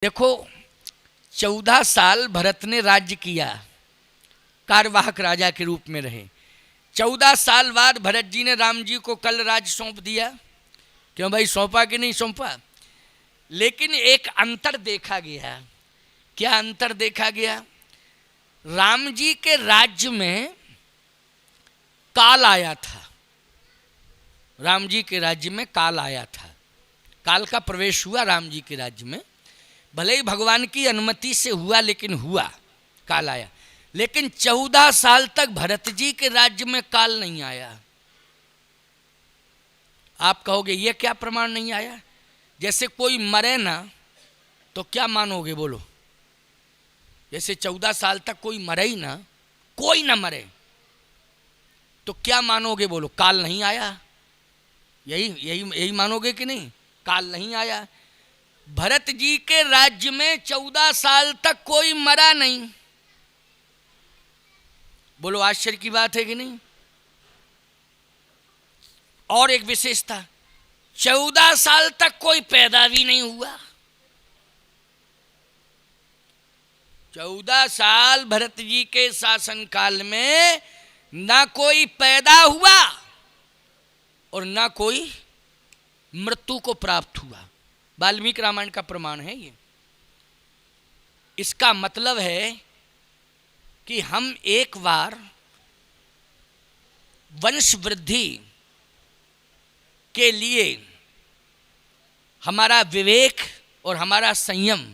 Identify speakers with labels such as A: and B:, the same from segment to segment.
A: देखो, 14 साल भरत ने राज्य किया, कार्यवाहक राजा के रूप में रहे। 14 साल बाद भरत जी ने राम जी को कल राज्य सौंप दिया। क्यों भाई, सौंपा कि नहीं सौंपा? लेकिन एक अंतर देखा गया। क्या अंतर देखा गया? राम जी के राज्य में काल आया था। राम जी के राज्य में काल आया था। काल का प्रवेश हुआ राम जी के राज्य में। भले ही भगवान की अनुमति से हुआ, लेकिन हुआ, काल आया। लेकिन 14 साल तक भरत जी के राज्य में काल नहीं आया। आप कहोगे ये क्या प्रमाण नहीं आया? जैसे कोई मरे ना तो क्या मानोगे, बोलो? जैसे 14 साल तक कोई मरे ही ना, कोई ना मरे, तो क्या मानोगे, बोलो? काल नहीं आया। यही यही यही मानोगे कि नहीं? काल नहीं आया। भरत जी के राज्य में 14 साल तक कोई मरा नहीं। बोलो, आश्चर्य की बात है कि नहीं? और एक विशेषता, 14 साल तक कोई पैदा भी नहीं हुआ। 14 साल भरत जी के शासन काल में ना कोई पैदा हुआ और ना कोई मृत्यु को प्राप्त हुआ। वाल्मीकि रामायण का प्रमाण है ये। इसका मतलब है कि हम एक बार वंश वृद्धि के लिए हमारा विवेक और हमारा संयम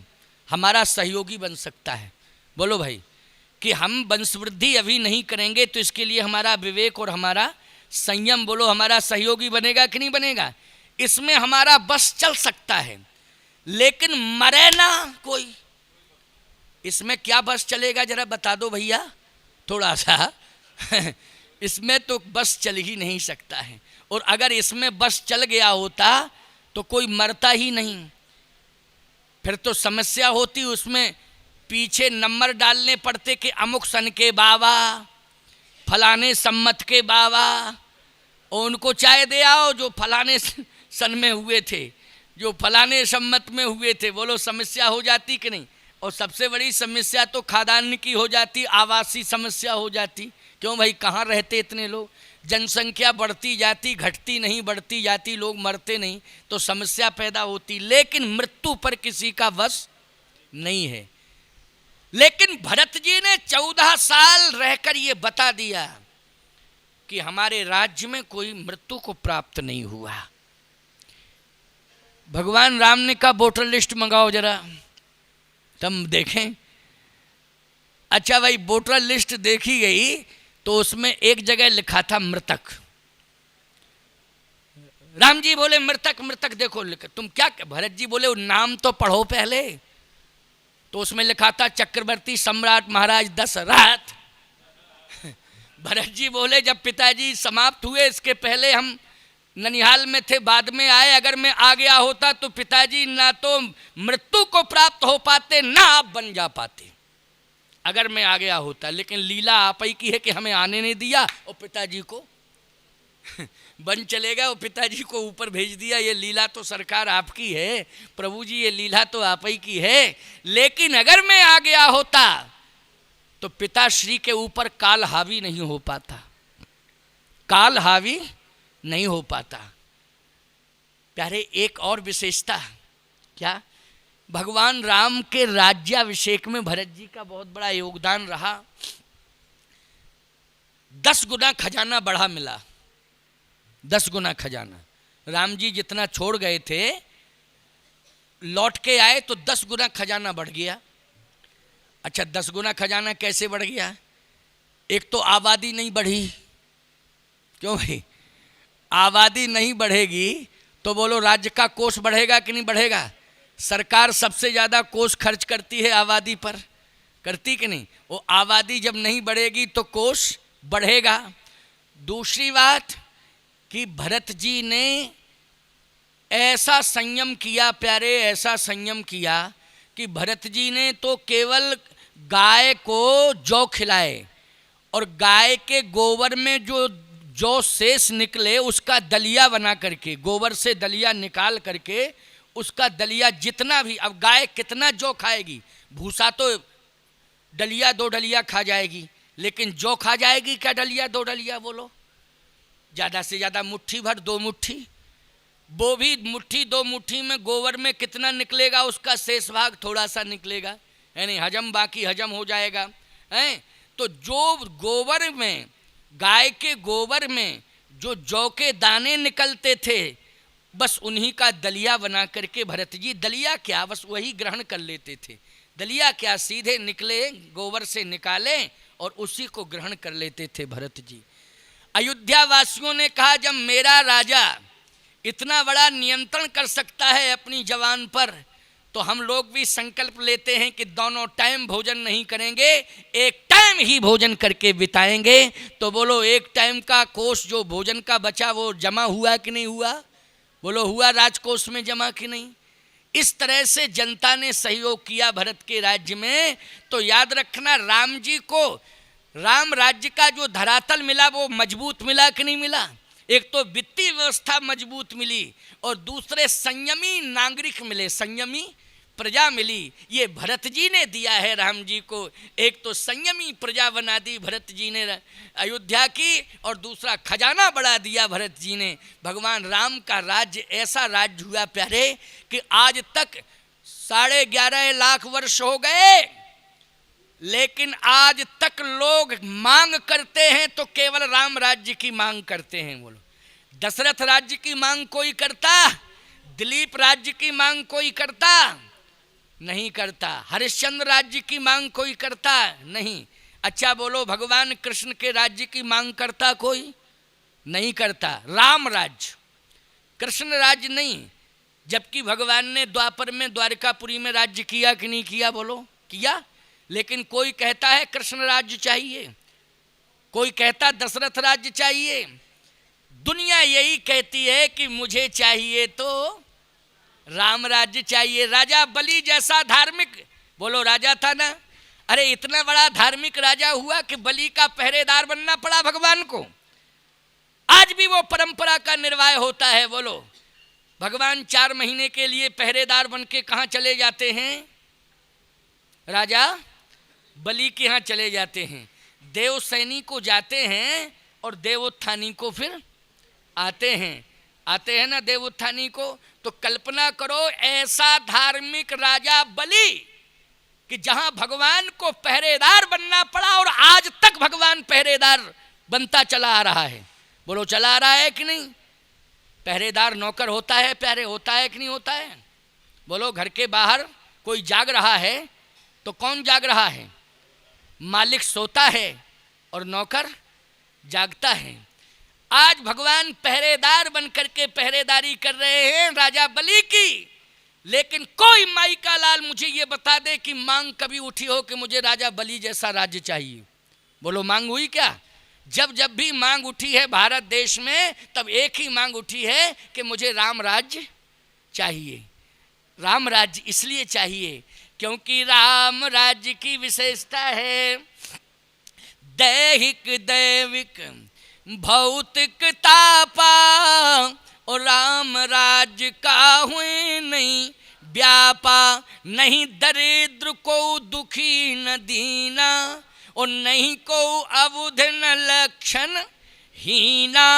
A: हमारा सहयोगी बन सकता है। बोलो भाई, कि हम वंश वृद्धि अभी नहीं करेंगे तो इसके लिए हमारा विवेक और हमारा संयम, बोलो, हमारा सहयोगी बनेगा कि नहीं बनेगा? इसमें हमारा बस चल सकता है, लेकिन मरे ना कोई, इसमें क्या बस चलेगा? जरा बता दो भैया थोड़ा सा इसमें तो बस चल ही नहीं सकता है। और अगर इसमें बस चल गया होता तो कोई मरता ही नहीं। फिर तो समस्या होती, उसमें पीछे नंबर डालने पड़ते कि अमुक सन के बाबा, फलाने सम्मत के बाबा, और उनको चाय दे आओ जो फलाने सन में हुए थे, जो फलाने सम्मत में हुए थे। बोलो, समस्या हो जाती कि नहीं? और सबसे बड़ी समस्या तो खाद्यान्न की हो जाती, आवासीय समस्या हो जाती। क्यों भाई, कहाँ रहते इतने लोग? जनसंख्या बढ़ती जाती, घटती नहीं, बढ़ती जाती, लोग मरते नहीं, तो समस्या पैदा होती। लेकिन मृत्यु पर किसी का वश नहीं है। लेकिन भरत जी ने 14 साल रहकर ये बता दिया कि हमारे राज्य में कोई मृत्यु को प्राप्त नहीं हुआ। भगवान राम ने कहा वोटर लिस्ट मंगाओ जरा, तुम देखें। अच्छा भाई, वोटर लिस्ट देखी गई तो उसमें एक जगह लिखा था मृतक। राम जी बोले मृतक मृतक देखो लिखा। तुम क्या? भरत जी बोले नाम तो पढ़ो पहले। तो उसमें लिखा था चक्रवर्ती सम्राट महाराज दशरथ। भरत जी बोले जब पिताजी समाप्त हुए, इसके पहले हम ननिहाल में थे, बाद में आए, अगर मैं आ गया होता तो पिताजी ना तो मृत्यु को प्राप्त हो पाते, ना आप बन जा पाते, अगर मैं आ गया होता। लेकिन लीला आप ही की है कि हमें आने नहीं दिया और पिताजी को बन चलेगा, और पिताजी को ऊपर भेज दिया। ये लीला तो सरकार आपकी है प्रभु जी, ये लीला तो आप ही की है। लेकिन अगर मैं आ गया होता तो पिताश्री के ऊपर काल हावी नहीं हो पाता, काल हावी नहीं हो पाता। प्यारे, एक और विशेषता क्या? भगवान राम के राज्याभिषेक में भरत जी का बहुत बड़ा योगदान रहा। 10 गुना खजाना बढ़ा मिला, 10 गुना खजाना। राम जी जितना छोड़ गए थे, लौट के आए तो 10 गुना खजाना बढ़ गया। अच्छा, 10 गुना खजाना कैसे बढ़ गया? एक तो आबादी नहीं बढ़ी। क्यों भाई? आबादी नहीं बढ़ेगी तो बोलो राज्य का कोष बढ़ेगा कि नहीं बढ़ेगा? सरकार सबसे ज़्यादा कोष खर्च करती है आबादी पर, करती कि नहीं? वो आबादी जब नहीं बढ़ेगी तो कोष बढ़ेगा। दूसरी बात कि भरत जी ने ऐसा संयम किया, प्यारे, ऐसा संयम किया कि भरत जी ने तो केवल गाय को जौ खिलाए, और गाय के गोबर में जो शेष निकले उसका दलिया बना करके, गोबर से दलिया निकाल करके उसका दलिया जितना भी, अब गाय कितना जौ खाएगी, भूसा तो डलिया 2 डलिया खा जाएगी, लेकिन जौ खा जाएगी क्या डलिया 2 डलिया? बोलो, ज़्यादा से ज़्यादा मुट्ठी भर, 2 मुट्ठी, वो भी मुट्ठी 2 मुट्ठी में गोबर में कितना निकलेगा, उसका शेष भाग थोड़ा सा निकलेगा, यानी हजम, बाकी हजम हो जाएगा हैं। तो जो गोबर में, गाय के गोबर में जो जौ के दाने निकलते थे, बस उन्हीं का दलिया बना करके भरत जी, दलिया क्या, बस वही ग्रहण कर लेते थे। दलिया क्या, सीधे निकले गोबर से निकाले और उसी को ग्रहण कर लेते थे भरत जी। अयोध्या वासियों ने कहा, जब मेरा राजा इतना बड़ा नियंत्रण कर सकता है अपनी जवान पर, तो हम लोग भी संकल्प लेते हैं कि दोनों टाइम भोजन नहीं करेंगे, एक टाइम ही भोजन करके बिताएंगे। तो बोलो, एक टाइम का कोष जो भोजन का बचा वो जमा हुआ कि नहीं हुआ? बोलो, हुआ राजकोष में जमा कि नहीं? इस तरह से जनता ने सहयोग किया भरत के राज्य में। तो याद रखना, राम जी को राम राज्य का जो धरातल मिला वो मजबूत मिला कि नहीं मिला? एक तो वित्तीय व्यवस्था मजबूत मिली और दूसरे संयमी नागरिक मिले, संयमी प्रजा मिली। ये भरत जी ने दिया है राम जी को। एक तो संयमी प्रजा बना दी भरत जी ने अयोध्या की, और दूसरा खजाना बढ़ा दिया भरत जी ने। भगवान राम का राज्य ऐसा राज्य हुआ प्यारे कि आज तक 11.5 लाख वर्ष हो गए, लेकिन आज तक लोग मांग करते हैं तो केवल राम राज्य की मांग करते हैं। बोलो, दशरथ राज्य की मांग कोई करता? दिलीप राज्य की मांग कोई करता? नहीं करता। हरिश्चंद्र राज्य की मांग कोई करता? नहीं। अच्छा बोलो, भगवान कृष्ण के राज्य की मांग करता कोई? नहीं करता। राम राज्य, कृष्ण राज्य नहीं। जबकि भगवान ने द्वापर में, द्वारकापुरी में राज्य किया कि नहीं किया? बोलो, किया। लेकिन कोई कहता है कृष्ण राज्य चाहिए, कोई कहता दशरथ राज्य चाहिए। दुनिया यही कहती है कि मुझे चाहिए तो राम राज्य चाहिए। राजा बलि जैसा धार्मिक, बोलो राजा था ना, अरे इतना बड़ा धार्मिक राजा हुआ कि बलि का पहरेदार बनना पड़ा भगवान को। आज भी वो परंपरा का निर्वाह होता है। बोलो, भगवान 4 महीने के लिए पहरेदार बन के कहाँ चले जाते हैं? राजा बलि के यहाँ चले जाते हैं। देवसैनी को जाते हैं और देवोत्थानी को फिर आते हैं ना देवोत्थानी को। तो कल्पना करो, ऐसा धार्मिक राजा बलि कि जहां भगवान को पहरेदार बनना पड़ा, और आज तक भगवान पहरेदार बनता चला आ रहा है। बोलो, चला आ रहा है कि नहीं? पहरेदार नौकर होता है प्यारे, होता है कि नहीं होता है? बोलो, घर के बाहर कोई जाग रहा है तो कौन जाग रहा है? मालिक सोता है और नौकर जागता है। आज भगवान पहरेदार बन करके पहरेदारी कर रहे हैं राजा बलि की। लेकिन कोई माई का लाल मुझे ये बता दे कि मांग कभी उठी हो कि मुझे राजा बलि जैसा राज्य चाहिए। बोलो, मांग हुई क्या? जब जब भी मांग उठी है भारत देश में, तब एक ही मांग उठी है कि मुझे राम राज्य चाहिए। राम राज्य इसलिए चाहिए क्योंकि राम राज्य की विशेषता है दैहिक दैविक भौतिक तापा, और राम राज्य का हुए नहीं व्यापा। नहीं दरिद्र को दुखी न दीना, और नहीं को अबुध न लक्षण हीना।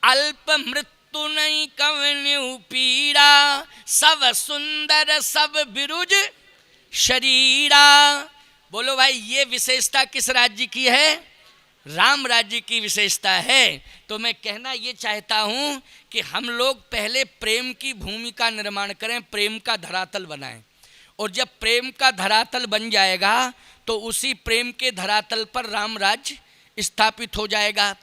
A: अल्प मृत्यु नहीं कवन्यु पीड़ा, सब सुंदर सब बिरुज शरीरा। बोलो भाई, ये विशेषता किस राज्य की है? राम राज्य की विशेषता है। तो मैं कहना ये चाहता हूँ कि हम लोग पहले प्रेम की भूमि का निर्माण करें, प्रेम का धरातल बनाएं। और जब प्रेम का धरातल बन जाएगा तो उसी प्रेम के धरातल पर राम राज्य स्थापित हो जाएगा।